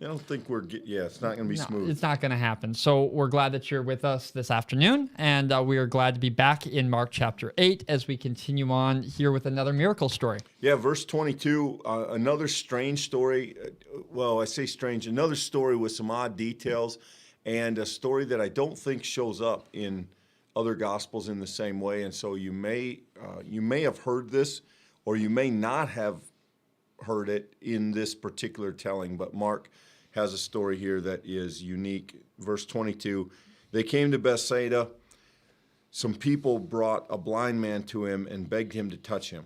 I don't think it's not going to be smooth. It's not going to happen. So we're glad that you're with us this afternoon, and we are glad to be back in Mark chapter 8 as we continue on here with another miracle story. Yeah, verse 22, another strange story. Well, I say strange, another story with some odd details, and a story that I don't think shows up in other Gospels in the same way. And so you may have heard this, or you may not have heard it in this particular telling, but Mark has a story here that is unique. Verse 22, they came to Bethsaida. Some people brought a blind man to him and begged him to touch him.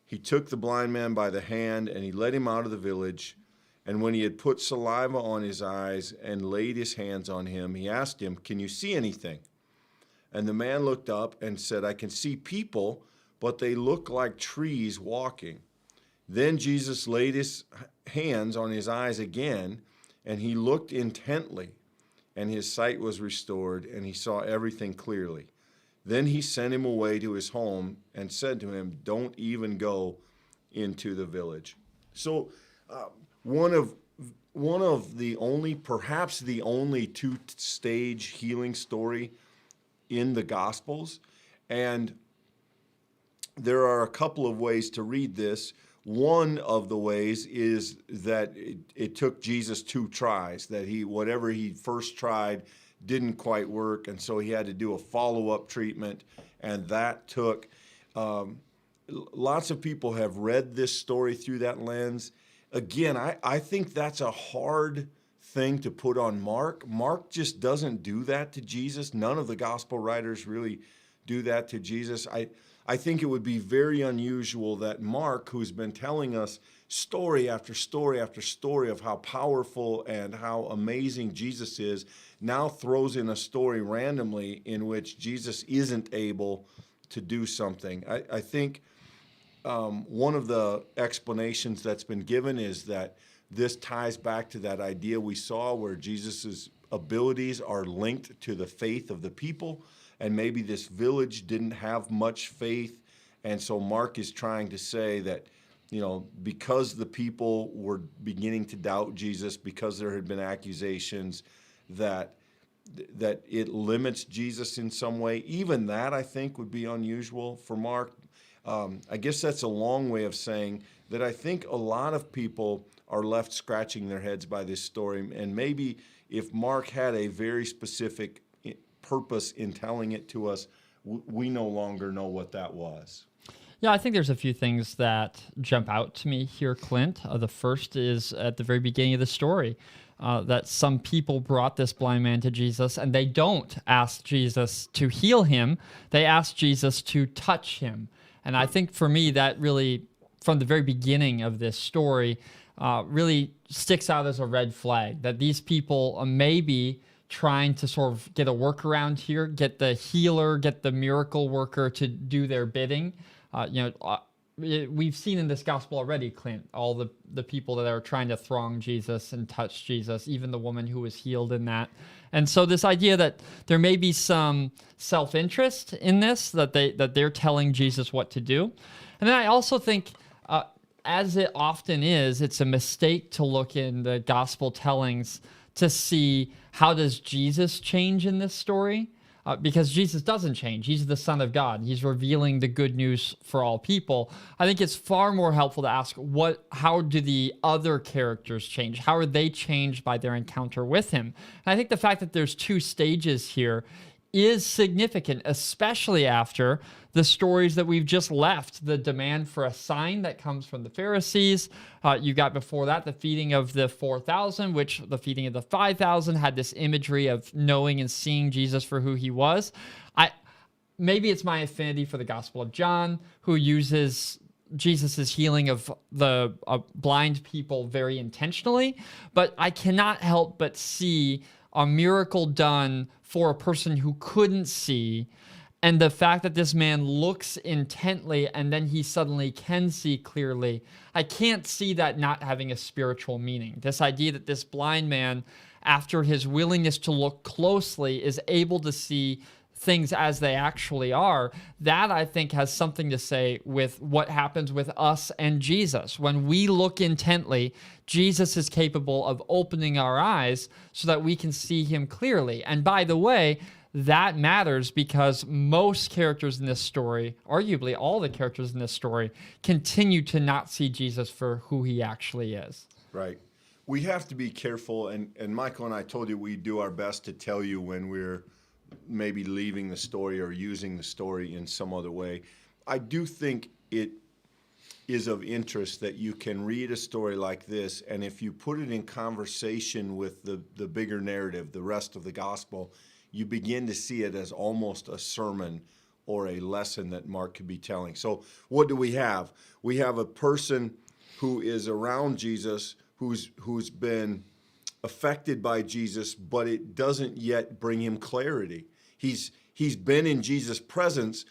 He took the blind man by the hand and he led him out of the village. And when he had put saliva on his eyes and laid his hands on him, he asked him, "Can you see anything?" And the man looked up and said, "I can see people, but they look like trees walking." Then Jesus laid his hands on his eyes again, and he looked intently, and his sight was restored, and he saw everything clearly. Then he sent him away to his home and said to him, "Don't even go into the village." So one of the only, perhaps the only two-stage healing story in the Gospels, and there are a couple of ways to read this. One of the ways is that it took Jesus 2 tries, that whatever he first tried didn't quite work, and so he had to do a follow-up treatment, and that took, lots of people have read this story through that lens. Again, I think that's a hard thing to put on Mark. Mark just doesn't do that to Jesus. None of the gospel writers really do that to Jesus. I think it would be very unusual that Mark, who's been telling us story after story after story of how powerful and how amazing Jesus is, now throws in a story randomly in which Jesus isn't able to do something. I think one of the explanations that's been given is that this ties back to that idea we saw where Jesus's abilities are linked to the faith of the people. And maybe this village didn't have much faith. And so Mark is trying to say that, because the people were beginning to doubt Jesus, because there had been accusations that it limits Jesus in some way. Even that, I think, would be unusual for Mark. I guess that's a long way of saying that I think a lot of people are left scratching their heads by this story. And maybe if Mark had a very specific purpose in telling it to us, we no longer know what that was. Yeah, I think there's a few things that jump out to me here, Clint. The first is at the very beginning of the story, that some people brought this blind man to Jesus, and they don't ask Jesus to heal him. They ask Jesus to touch him. And I think for me, that really, from the very beginning of this story, really sticks out as a red flag, that these people may be trying to sort of get a workaround here, get the healer, get the miracle worker to do their bidding. We've seen in this gospel already, Clint, all the people that are trying to throng Jesus and touch Jesus, even the woman who was healed in that. And so this idea that there may be some self-interest in this, that they're telling Jesus what to do. And then I also think, as it often is, it's a mistake to look in the gospel tellings to see how does Jesus change in this story, because Jesus doesn't change. He's the Son of God. He's revealing the good news for all people. I think it's far more helpful to ask, how do the other characters change? How are they changed by their encounter with him? And I think the fact that there's 2 stages here is significant, especially after the stories that we've just left, the demand for a sign that comes from the Pharisees. You got before that the feeding of the 4,000, which the feeding of the 5,000 had this imagery of knowing and seeing Jesus for who he was. Maybe it's my affinity for the Gospel of John, who uses Jesus' healing of the blind people very intentionally, but I cannot help but see a miracle done for a person who couldn't see, and the fact that this man looks intently and then he suddenly can see clearly, I can't see that not having a spiritual meaning. This idea that this blind man, after his willingness to look closely, is able to see things as they actually are, that I think has something to say with what happens with us and Jesus. When we look intently, Jesus is capable of opening our eyes so that we can see him clearly. And by the way, that matters because most characters in this story, arguably all the characters in this story, continue to not see Jesus for who he actually is. Right. We have to be careful, and Michael and I told you we do our best to tell you when we're maybe leaving the story or using the story in some other way. I do think it is of interest that you can read a story like this, and if you put it in conversation with the bigger narrative, the rest of the gospel, you begin to see it as almost a sermon or a lesson that Mark could be telling. So what do we have? We have a person who is around Jesus, who's been affected by Jesus, but it doesn't yet bring him clarity. He's been in Jesus' presence,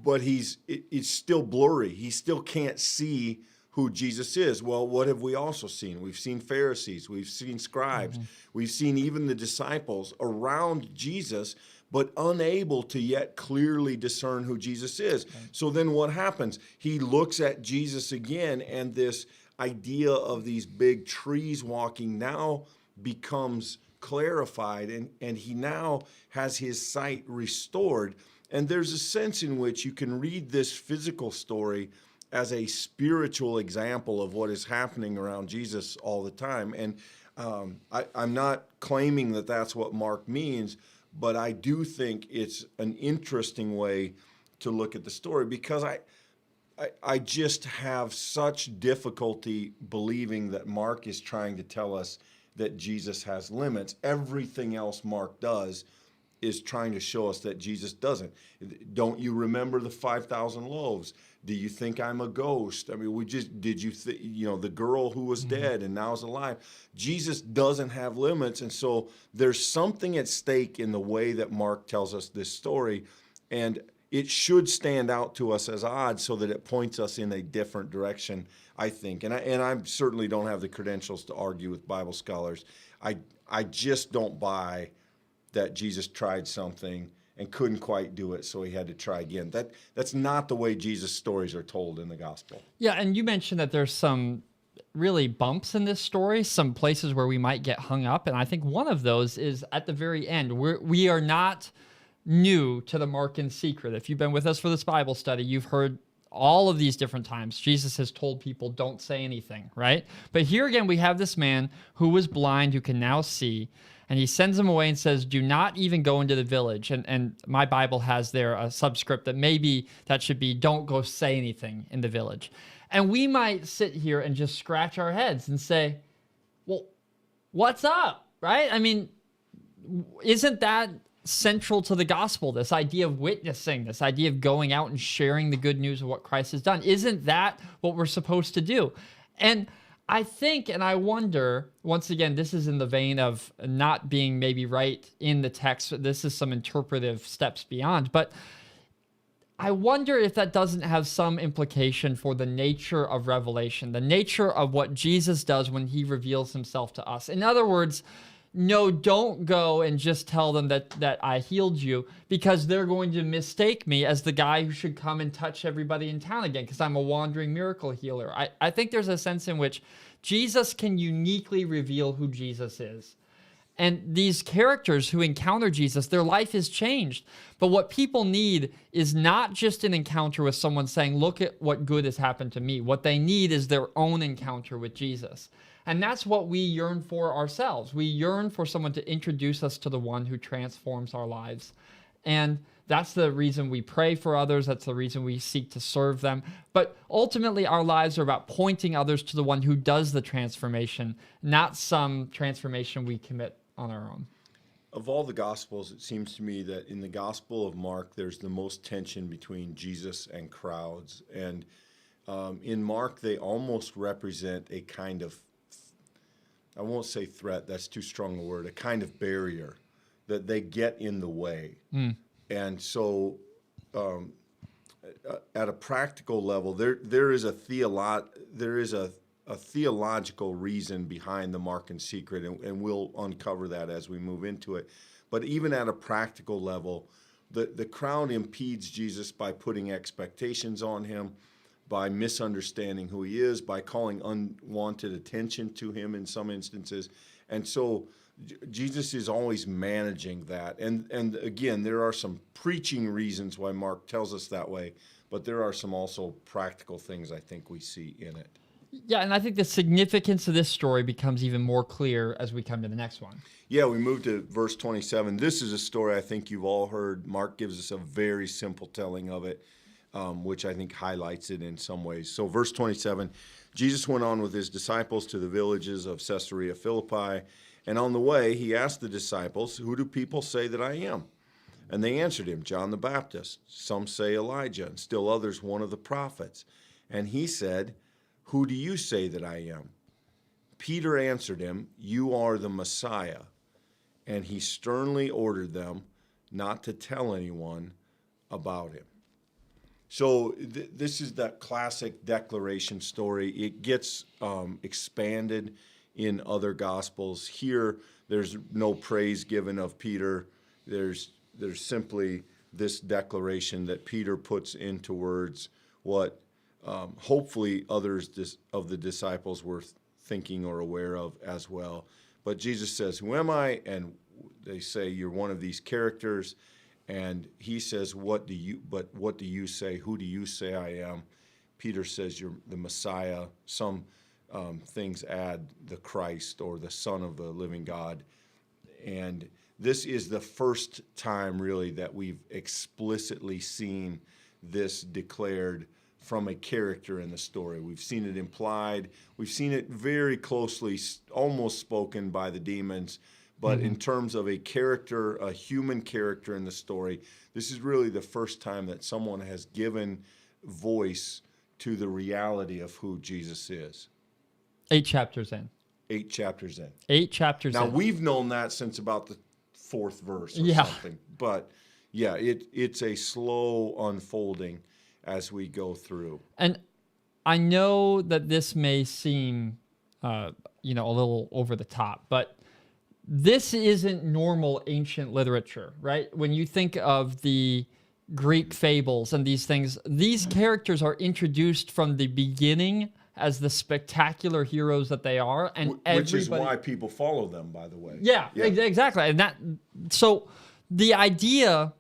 but it's still blurry. He still can't see who Jesus is. Well, what have we also seen? We've seen Pharisees, we've seen scribes, we've seen even the disciples around Jesus, but unable to yet clearly discern who Jesus is. Right. So then what happens? He looks at Jesus again, and this idea of these big trees walking now becomes clarified, and he now has his sight restored. And there's a sense in which you can read this physical story as a spiritual example of what is happening around Jesus all the time. And I'm not claiming that that's what Mark means, but I do think it's an interesting way to look at the story, because I just have such difficulty believing that Mark is trying to tell us that Jesus has limits. Everything else Mark does is trying to show us that Jesus doesn't. Don't you remember the 5,000 loaves? Do you think I'm a ghost? I mean, the girl who was dead and now is alive? Jesus doesn't have limits, and so there's something at stake in the way that Mark tells us this story, and it should stand out to us as odd so that it points us in a different direction, I think. And I certainly don't have the credentials to argue with Bible scholars. I just don't buy that Jesus tried something and couldn't quite do it, so he had to try again. That's not the way Jesus' stories are told in the gospel. Yeah, and you mentioned that there's some really bumps in this story, some places where we might get hung up, and I think one of those is at the very end. We are not new to the Mark in secret. If you've been with us for this Bible study, you've heard all of these different times Jesus has told people, don't say anything, right? But here again, we have this man who was blind, who can now see, and he sends him away and says, do not even go into the village. And my Bible has there a subscript that maybe that should be, don't go say anything in the village. And we might sit here and just scratch our heads and say, well, what's up, right? I mean, isn't that central to the gospel, this idea of witnessing, this idea of going out and sharing the good news of what Christ has done? Isn't that what we're supposed to do? And I think, and I wonder, once again, this is in the vein of not being maybe right in the text. This is some interpretive steps beyond, but I wonder if that doesn't have some implication for the nature of revelation, the nature of what Jesus does when he reveals himself to us. In other words, no, don't go and just tell them that I healed you, because they're going to mistake me as the guy who should come and touch everybody in town again because I'm a wandering miracle healer. I think there's a sense in which Jesus can uniquely reveal who Jesus is. And these characters who encounter Jesus, their life is changed. But what people need is not just an encounter with someone saying, look at what good has happened to me. What they need is their own encounter with Jesus. And that's what we yearn for ourselves. We yearn for someone to introduce us to the one who transforms our lives. And that's the reason we pray for others. That's the reason we seek to serve them. But ultimately, our lives are about pointing others to the one who does the transformation, not some transformation we commit on our own. Of all the Gospels, it seems to me that in the Gospel of Mark, there's the most tension between Jesus and crowds. And in Mark, they almost represent a kind of, I won't say threat, that's too strong a word, a kind of barrier that they get in the way. And so at a practical level, there is a theological reason behind the Mark in secret, and we'll uncover that as we move into it. But even at a practical level, the crowd impedes Jesus by putting expectations on him, by misunderstanding who he is, by calling unwanted attention to him in some instances. And so Jesus is always managing that. And again, there are some preaching reasons why Mark tells us that way, but there are some also practical things I think we see in it. Yeah, and I think the significance of this story becomes even more clear as we come to the next one. Yeah, we move to verse 27. This is a story I think you've all heard. Mark gives us a very simple telling of it, which I think highlights it in some ways. So verse 27, Jesus went on with his disciples to the villages of Caesarea Philippi, and on the way he asked the disciples, "Who do people say that I am?" And they answered him, "John the Baptist. Some say Elijah, and still others one of the prophets." And he said, "Who do you say that I am?" Peter answered him, "You are the Messiah." And he sternly ordered them not to tell anyone about him. So this is that classic declaration story. It gets expanded in other Gospels. Here, there's no praise given of Peter. There's simply this declaration that Peter puts into words what hopefully others of the disciples were thinking or aware of as well. But Jesus says, "Who am I?" And they say, "You're one of these characters." And he says, what do you say? Who do you say I am? Peter says, "You're the Messiah." Some things add the Christ or the Son of the living God. And this is the first time really that we've explicitly seen this declared from a character in the story. We've seen it implied. We've seen it very closely, almost spoken by the demons. But in terms of a character, a human character in the story, this is really the first time that someone has given voice to the reality of who Jesus is. 8 chapters in. 8 chapters in. 8 chapters Now, in. we've known that since about the 4th verse or Yeah. something. But, yeah, it's a slow unfolding as we go through. And I know that this may seem, a little over the top, but this isn't normal ancient literature, right? When you think of the Greek fables and these things, these characters are introduced from the beginning as the spectacular heroes that they are, and Which is why people follow them, by the way. Yeah. Exactly. And so the idea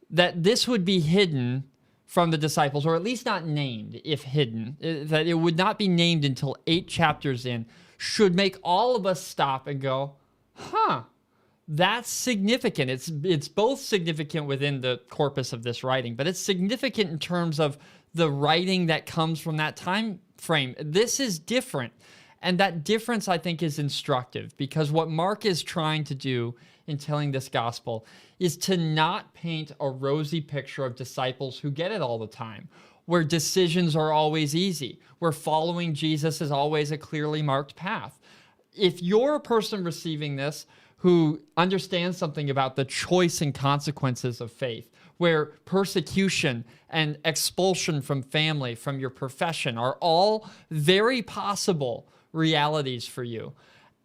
that this would be hidden from the disciples, or at least not named, if hidden, that it would not be named until 8 chapters in, should make all of us stop and go, that's significant. It's both significant within the corpus of this writing, but it's significant in terms of the writing that comes from that time frame. This is different. And that difference, I think, is instructive, because what Mark is trying to do in telling this gospel is to not paint a rosy picture of disciples who get it all the time, where decisions are always easy, where following Jesus is always a clearly marked path. If you're a person receiving this who understands something about the choice and consequences of faith, where persecution and expulsion from family, from your profession, are all very possible realities for you,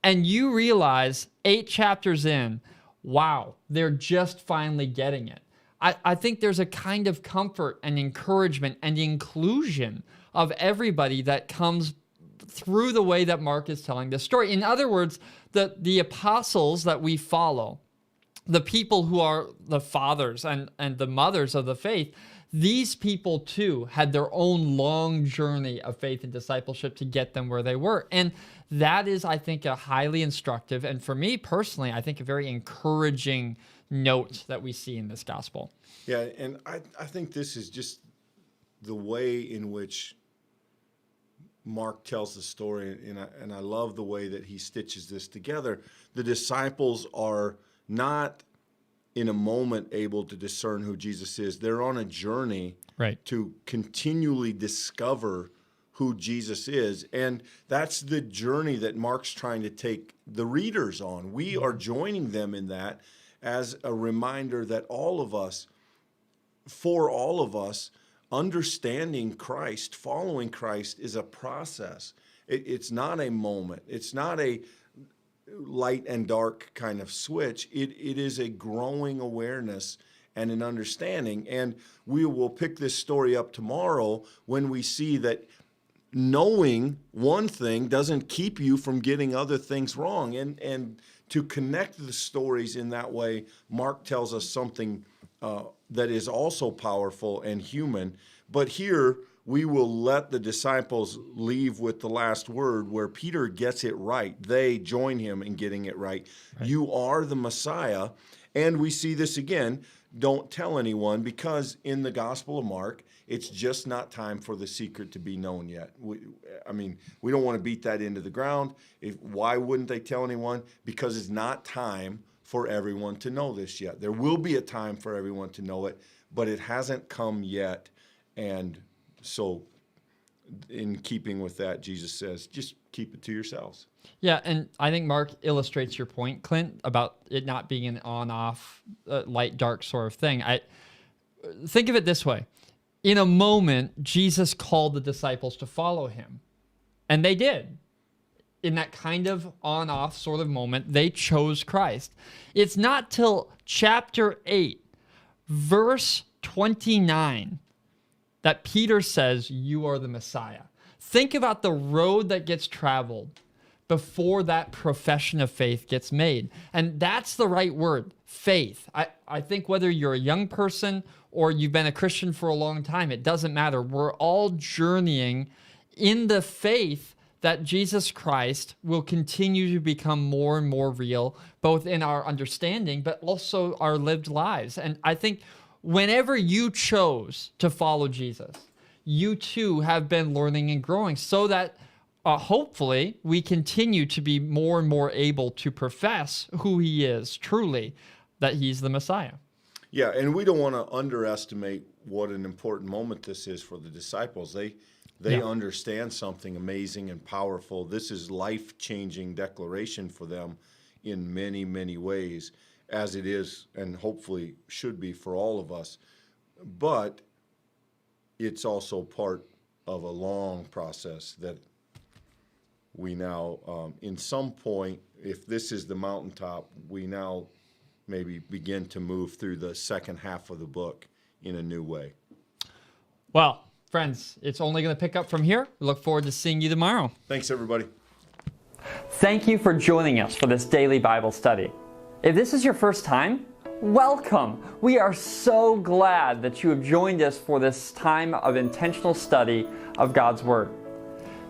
and you realize 8 chapters in, wow, they're just finally getting it. I think there's a kind of comfort and encouragement and inclusion of everybody that comes through the way that Mark is telling this story. In other words, the apostles that we follow, the people who are the fathers and the mothers of the faith, these people too had their own long journey of faith and discipleship to get them where they were. And that is, I think, a highly instructive, and for me personally, I think a very encouraging note that we see in this gospel. Yeah, and I think this is just the way in which Mark tells the story, and I love the way that he stitches this together. The disciples are not in a moment able to discern who Jesus is. They're on a journey to continually discover who Jesus is. And that's the journey that Mark's trying to take the readers on. We are joining them in that as a reminder that for all of us, understanding Christ, following Christ is a process. It's not a moment. It's not a light and dark kind of switch. It is a growing awareness and an understanding. And we will pick this story up tomorrow when we see that knowing one thing doesn't keep you from getting other things wrong. And to connect the stories in that way, Mark tells us something that is also powerful and human. But here, we will let the disciples leave with the last word where Peter gets it right. They join him in getting it right. You are the Messiah. And we see this again. Don't tell anyone, because in the Gospel of Mark, it's just not time for the secret to be known yet. We don't want to beat that into the ground. Why wouldn't they tell anyone? Because it's not time for everyone to know this yet. There will be a time for everyone to know it, but it hasn't come yet. And so in keeping with that, Jesus says, just keep it to yourselves. Yeah, and I think Mark illustrates your point, Clint, about it not being an on-off, light, dark sort of thing. I think of it this way. In a moment, Jesus called the disciples to follow him, and they did. In that kind of on-off sort of moment, they chose Christ. It's not till chapter 8, verse 29, that Peter says, you are the Messiah. Think about the road that gets traveled before that profession of faith gets made. And that's the right word, faith. I think whether you're a young person or you've been a Christian for a long time, it doesn't matter. We're all journeying in the faith that Jesus Christ will continue to become more and more real, both in our understanding, but also our lived lives. And I think whenever you chose to follow Jesus, you too have been learning and growing so that hopefully we continue to be more and more able to profess who he is truly, that he's the Messiah. Yeah, and we don't want to underestimate what an important moment this is for the disciples. They understand something amazing and powerful. This is life-changing declaration for them in many, many ways, as it is and hopefully should be for all of us. But it's also part of a long process that we now, in some point, if this is the mountaintop, we now maybe begin to move through the second half of the book in a new way. Well, friends, it's only going to pick up from here. We look forward to seeing you tomorrow. Thanks, everybody. Thank you for joining us for this daily Bible study. If this is your first time, welcome. We are so glad that you have joined us for this time of intentional study of God's Word.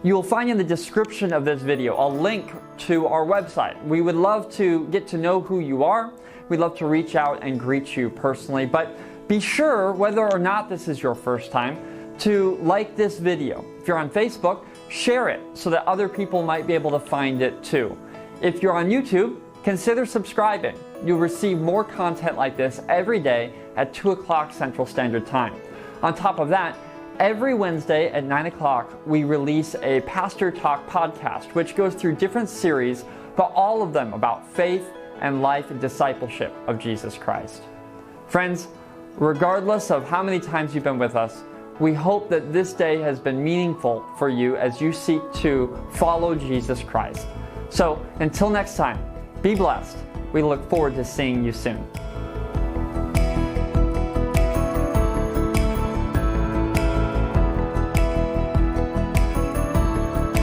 You will find in the description of this video a link to our website. We would love to get to know who you are. We'd love to reach out and greet you personally, but be sure, whether or not this is your first time, to like this video. If you're on Facebook, share it so that other people might be able to find it too. If you're on YouTube, consider subscribing. You'll receive more content like this every day at 2 o'clock Central Standard Time. On top of that, every Wednesday at 9 o'clock, we release a Pastor Talk podcast, which goes through different series, but all of them about faith and life and discipleship of Jesus Christ. Friends, regardless of how many times you've been with us, we hope that this day has been meaningful for you as you seek to follow Jesus Christ. So until next time, be blessed. We look forward to seeing you soon.